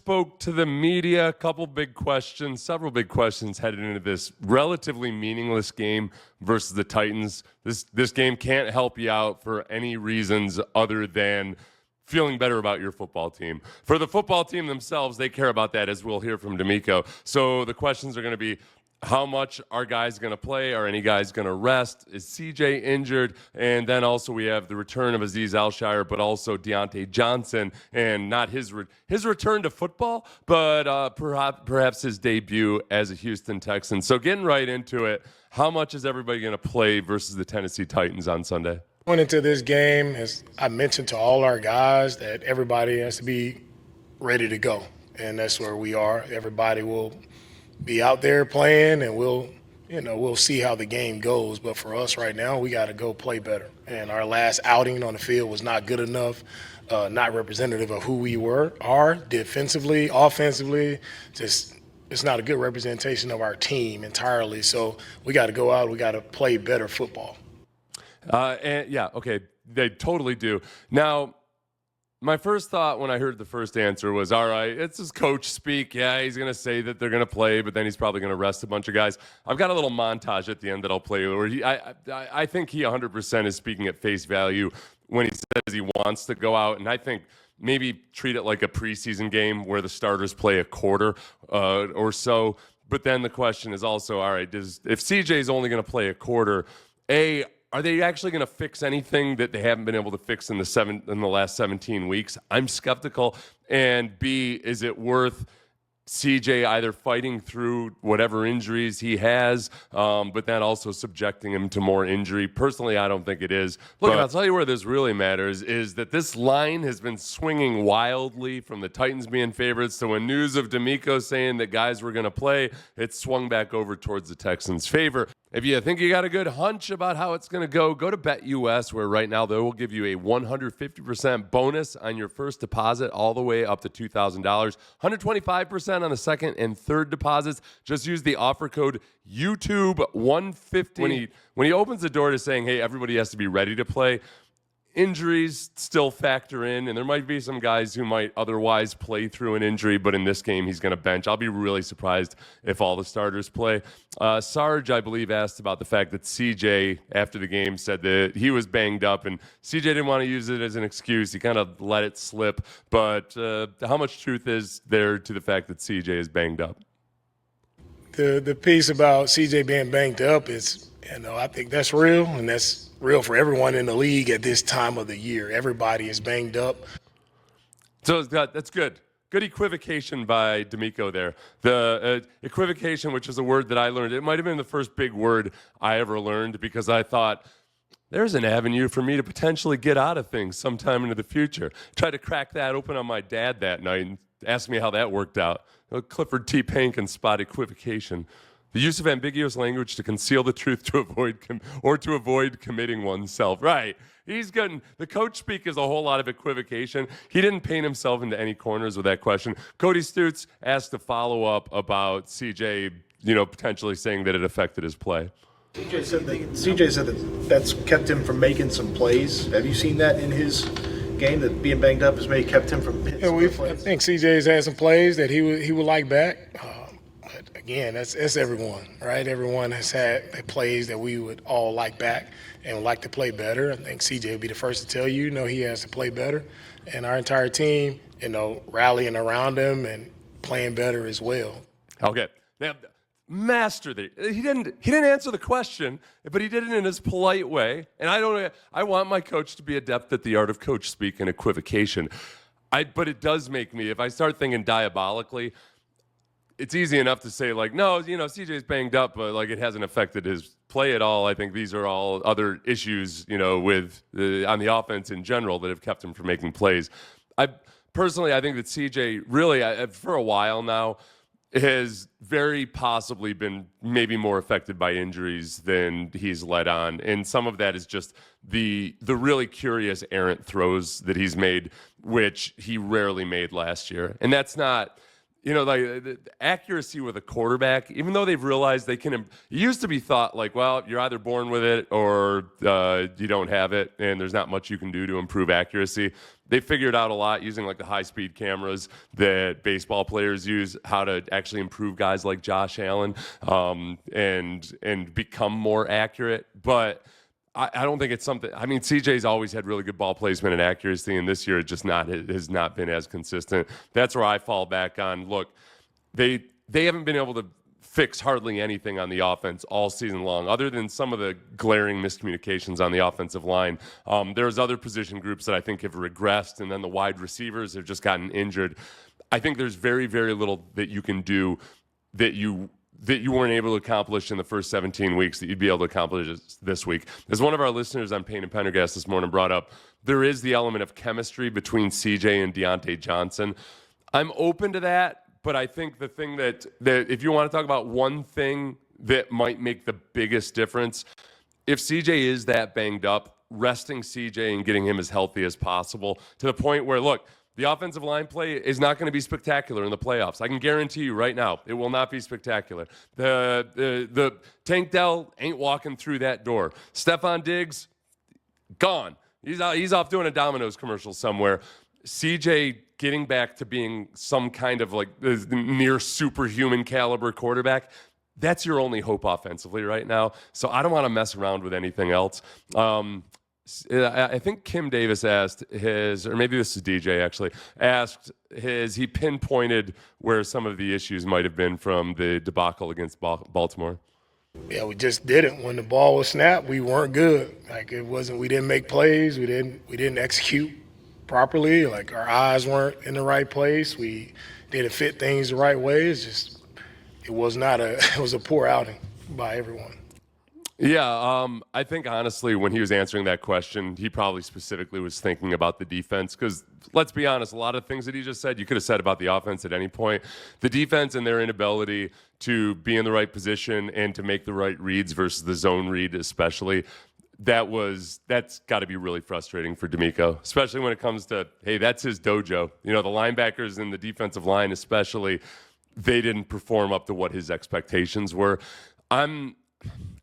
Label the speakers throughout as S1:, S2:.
S1: spoke to the media. A couple big questions, several big questions headed into this relatively meaningless game versus the Titans. This game can't help you out for any reasons other than feeling better about your football team. For the football team themselves, they care about that, as we'll hear from DeMeco. So the questions are going to be, how much are guys going to play? Are any guys going to rest? Is CJ injured? And then also we have the return of Aziz Al-Shaair, but also Deontay Johnson, and not his return to football, but perhaps his debut as a Houston Texan. So getting right into it, how much is everybody going to play versus the Tennessee Titans on Sunday?
S2: Going into this game, as I mentioned to all our guys, that everybody has to be ready to go, and that's where we are. Everybody will be out there playing, and we'll see how the game goes. But for us right now, we got to go play better. And our last outing on the field was not good enough, not representative of who we are defensively, offensively. Just it's not a good representation of our team entirely. So we got to go out. We got to play better football.
S1: Okay, they totally do. Now, my first thought when I heard the first answer was, all right, it's his coach speak. Yeah, he's going to say that they're going to play, but then he's probably going to rest a bunch of guys. I've got a little montage at the end that I'll play where I think he 100% is speaking at face value when he says he wants to go out, and I think maybe treat it like a preseason game where the starters play a quarter or so. But then the question is also, all right, if CJ is only going to play a quarter, are they actually going to fix anything that they haven't been able to fix in the last 17 weeks? I'm skeptical. And B, is it worth CJ either fighting through whatever injuries he has, but then also subjecting him to more injury? Personally, I don't think it is. Look, I'll tell you where this really matters is that this line has been swinging wildly from the Titans being favorites. So when news of DeMeco saying that guys were going to play, it swung back over towards the Texans' favor. If you think you got a good hunch about how it's going to go to BetUS, where right now they will give you a 150% bonus on your first deposit all the way up to $2,000, 125% on the second and third deposits. Just use the offer code YouTube150. When he opens the door to saying, hey, everybody has to be ready to play, injuries still factor in, and there might be some guys who might otherwise play through an injury, but in this game, he's going to bench. I'll be really surprised if all the starters play. Sarge, I believe, asked about the fact that CJ, after the game, said that he was banged up, and CJ didn't want to use it as an excuse. He kind of let it slip, but how much truth is there to the fact that CJ is banged up?
S2: The piece about CJ being banged up is, I think that's real, and that's real for everyone in the league at this time of the year. Everybody is banged up.
S1: So that's good. Good equivocation by DeMeco there. The equivocation, which is a word that I learned, it might have been the first big word I ever learned, because I thought, there's an avenue for me to potentially get out of things sometime into the future. Tried to crack that open on my dad that night and asked me how that worked out. Clifford T. Payne can spot equivocation. The use of ambiguous language to conceal the truth to avoid committing oneself. Right. The coach speak is a whole lot of equivocation. He didn't paint himself into any corners with that question. Cody Stutz asked a follow-up about CJ, potentially saying that it affected his play.
S3: CJ said that that's kept him from making some plays. Have you seen that in his game, that being banged up has maybe kept him from hitting some plays?
S2: I think CJ's had some plays that he would like back. Again, that's everyone, right? Everyone has had plays that we would all like back and would like to play better. I think CJ would be the first to tell you, he has to play better. And our entire team, rallying around him and playing better as well.
S1: Okay. Now, mastered it. He didn't answer the question, but he did it in his polite way. And I want my coach to be adept at the art of coach speak and equivocation. But it does make me, if I start thinking diabolically, it's easy enough to say, no, CJ's banged up, but, it hasn't affected his play at all. I think these are all other issues, with on the offense in general that have kept him from making plays. I think that CJ really, for a while now, has very possibly been maybe more affected by injuries than he's let on. And some of that is just the really curious errant throws that he's made, which he rarely made last year. And that's not... like the accuracy with a quarterback, even though they've realized they can, it used to be thought like, well, you're either born with it or you don't have it, and there's not much you can do to improve accuracy. They figured out a lot using like the high-speed cameras that baseball players use, how to actually improve guys like Josh Allen and become more accurate. But I don't think it's something. I mean, CJ's always had really good ball placement and accuracy, and this year it just has not been as consistent. That's where I fall back on. Look, they haven't been able to fix hardly anything on the offense all season long, other than some of the glaring miscommunications on the offensive line. There's other position groups that I think have regressed, and then the wide receivers have just gotten injured. I think there's very, very little that you can do that you weren't able to accomplish in the first 17 weeks that you'd be able to accomplish this week. As one of our listeners on Payne and Pendergast this morning brought up, there is the element of chemistry between CJ and Deontay Johnson. I'm open to that, but I think the thing that if you want to talk about one thing that might make the biggest difference, if CJ is that banged up, resting CJ and getting him as healthy as possible to the point where, look, the offensive line play is not going to be spectacular in the playoffs. I can guarantee you right now, it will not be spectacular. The Tank Dell ain't walking through that door. Stephon Diggs, gone. He's off doing a Domino's commercial somewhere. CJ getting back to being some kind of like near superhuman caliber quarterback, that's your only hope offensively right now. So I don't want to mess around with anything else. I think Kim Davis asked or maybe this is DJ actually, he pinpointed where some of the issues might have been from the debacle against Baltimore.
S2: Yeah, we just didn't. When the ball was snapped, we weren't good. Like we didn't make plays. We didn't execute properly. Like our eyes weren't in the right place. We didn't fit things the right way. It was a poor outing by everyone.
S1: Yeah, I think honestly when he was answering that question, he probably specifically was thinking about the defense because let's be honest, a lot of things that he just said, you could have said about the offense at any point. The defense and their inability to be in the right position and to make the right reads versus the zone read especially, that's got to be really frustrating for DeMeco, especially when it comes to, hey, that's his dojo. The linebackers and the defensive line especially, they didn't perform up to what his expectations were.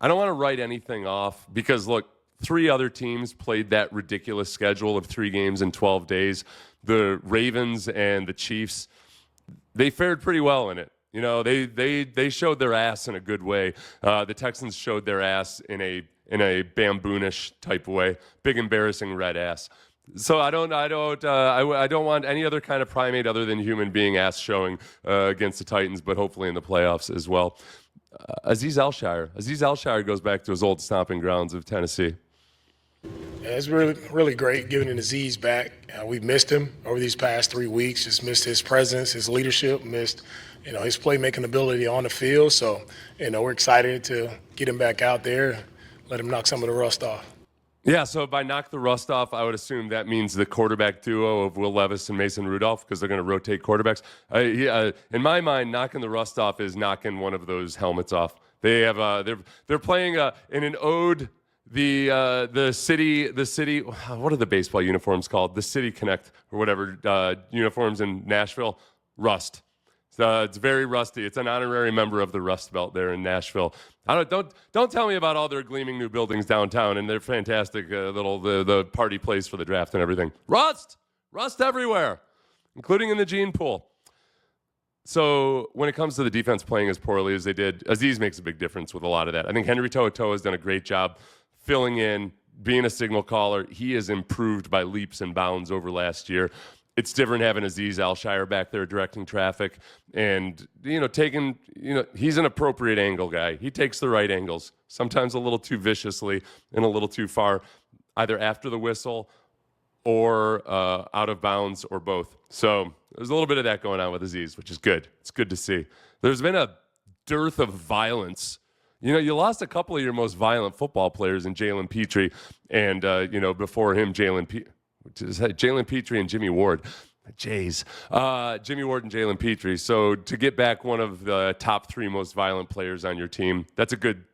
S1: I don't want to write anything off because, look, 3 other teams played that ridiculous schedule of 3 games in 12 days. The Ravens and the Chiefs, they fared pretty well in it. They showed their ass in a good way. The Texans showed their ass in a bamboonish type of way, big embarrassing red ass. So I don't want any other kind of primate other than human being ass showing against the Titans, but hopefully in the playoffs as well. Aziz Al-Shaair goes back to his old stomping grounds of Tennessee.
S2: Yeah, it's really, really great giving Aziz back. We've missed him over these past 3 weeks. Just missed his presence, his leadership, missed his playmaking ability on the field. So we're excited to get him back out there, let him knock some of the rust off.
S1: Yeah, so by knock the rust off, I would assume that means the quarterback duo of Will Levis and Mason Rudolph because they're going to rotate quarterbacks. In my mind, knocking the rust off is knocking one of those helmets off. They have they're playing in an ode the city. What are the baseball uniforms called? The City Connect or whatever uniforms in Nashville. Rust. It's very rusty. It's an honorary member of the Rust Belt there in Nashville. Don't tell me about all their gleaming new buildings downtown and their fantastic the party place for the draft and everything. Rust everywhere, including in the gene pool. So when it comes to the defense playing as poorly as they did, Aziz makes a big difference with a lot of that. I think Henry To'oTo'o has done a great job filling in, being a signal caller. He has improved by leaps and bounds over last year. It's different having Aziz Al-Shaair back there directing traffic and, he's an appropriate angle guy. He takes the right angles, sometimes a little too viciously and a little too far, either after the whistle or out of bounds or both. So there's a little bit of that going on with Aziz, which is good. It's good to see. There's been a dearth of violence. You lost a couple of your most violent football players in Jalen Petrie and, before him, Jalen Petrie and Jimmy Ward. Jimmy Ward and Jalen Petrie. So to get back one of the top 3 most violent players on your team, that's a good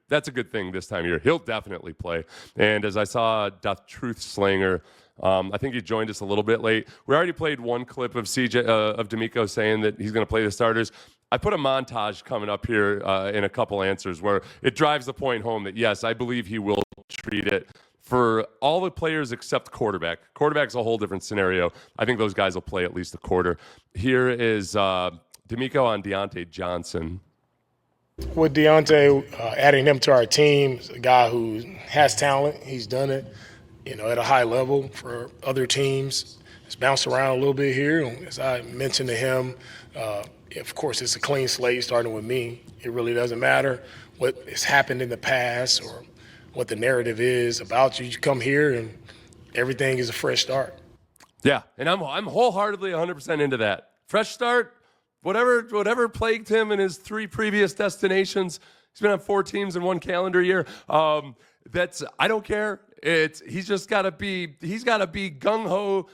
S1: thing this time of year. He'll definitely play. And as I saw Truth Slanger I think he joined us a little bit late. We already played one clip of DeMeco saying that he's going to play the starters. I put a montage coming up here in a couple answers where it drives the point home that, yes, I believe he will treat it for all the players except quarterback. Quarterback's a whole different scenario. I think those guys will play at least a quarter. Here is DeMeco on Deontay Johnson.
S2: With Deontay, adding him to our team, a guy who has talent. He's done it, at a high level for other teams. He's bounced around a little bit here. As I mentioned to him, of course, it's a clean slate starting with me. It really doesn't matter what has happened in the past or what the narrative is about you. You come here and everything is a fresh start.
S1: Yeah, and I'm wholeheartedly 100% into that. Fresh start, whatever plagued him in his 3 previous destinations. He's been on 4 teams in 1 calendar year. I don't care. He's got to be gung ho.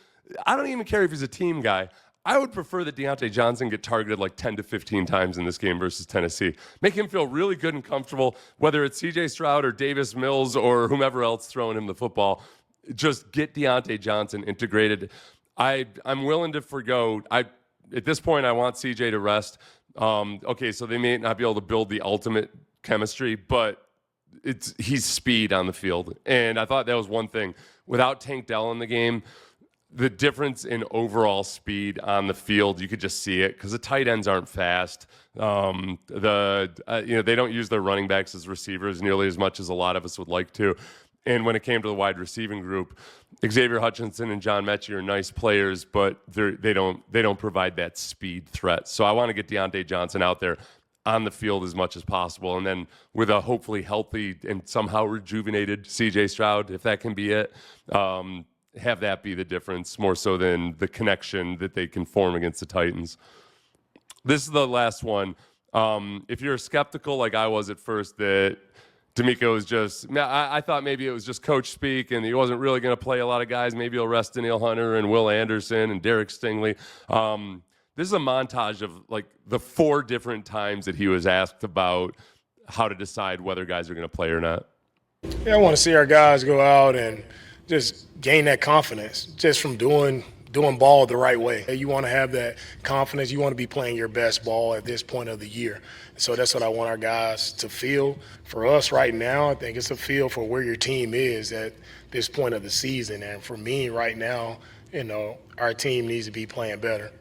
S1: I don't even care if he's a team guy. I would prefer that Deontay Johnson get targeted like 10 to 15 times in this game versus Tennessee. Make him feel really good and comfortable, whether it's C.J. Stroud or Davis Mills or whomever else throwing him the football. Just get Deontay Johnson integrated. I'm willing to forgo. At this point, I want C.J. to rest. Okay, so they may not be able to build the ultimate chemistry, but he's speed on the field. And I thought that was one thing. Without Tank Dell in the game, the difference in overall speed on the field, you could just see it because the tight ends aren't fast. They don't use their running backs as receivers nearly as much as a lot of us would like to. And when it came to the wide receiving group, Xavier Hutchinson and John Mechie are nice players, but they don't provide that speed threat. So I want to get Deontay Johnson out there on the field as much as possible, and then with a hopefully healthy and somehow rejuvenated C.J. Stroud, if that can be it. Have that be the difference more so than the connection that they can form against the Titans. This is the last one. If you're skeptical like I was at first that DeMeco is just, I thought maybe it was just coach speak and he wasn't really going to play a lot of guys. Maybe he'll rest Danielle Hunter and Will Anderson and Derek Stingley. This is a montage of like the 4 different times that he was asked about how to decide whether guys are going to play or not.
S2: Yeah, I want to see our guys go out and just gain that confidence just from doing ball the right way. You want to have that confidence. You want to be playing your best ball at this point of the year. So that's what I want our guys to feel. For us right now, I think it's a feel for where your team is at this point of the season. And for me right now, our team needs to be playing better.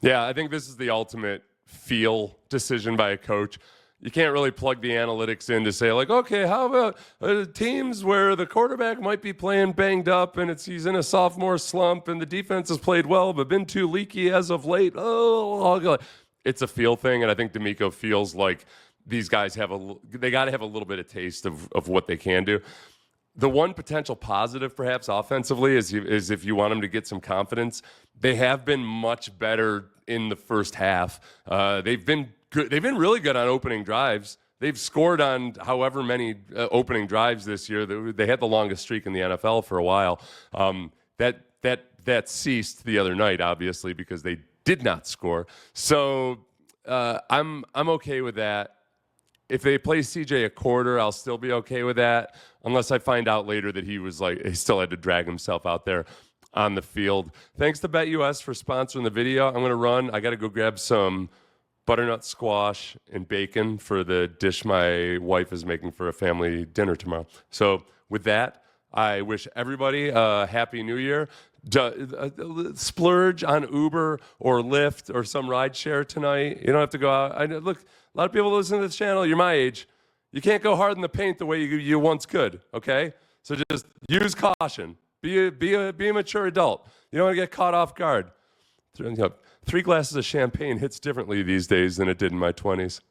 S1: Yeah, I think this is the ultimate feel decision by a coach. You can't really plug the analytics in to say, like, okay, how about teams where the quarterback might be playing banged up and he's in a sophomore slump and the defense has played well but been too leaky as of late. It's a feel thing, and I think DeMeco feels like these guys they got to have a little bit of taste of what they can do. The one potential positive, perhaps offensively, is if you want them to get some confidence, they have been much better in the first half. They've been good. They've been really good on opening drives. They've scored on however many opening drives this year. They had the longest streak in the NFL for a while. That ceased the other night, obviously, because they did not score. So I'm okay with that. If they play CJ a quarter, I'll still be okay with that, unless I find out later that he still had to drag himself out there on the field. Thanks to BetUS for sponsoring the video. I'm going to run. I got to go grab some butternut squash and bacon for the dish my wife is making for a family dinner tomorrow. So with that, I wish everybody a happy new year. Splurge on Uber or Lyft or some ride share tonight. You don't have to go out. Look, a lot of people listen to this channel. You're my age. You can't go hard in the paint the way you once could, okay? So just use caution. Be a mature adult. You don't want to get caught off guard. 3 glasses of champagne hits differently these days than it did in my 20s.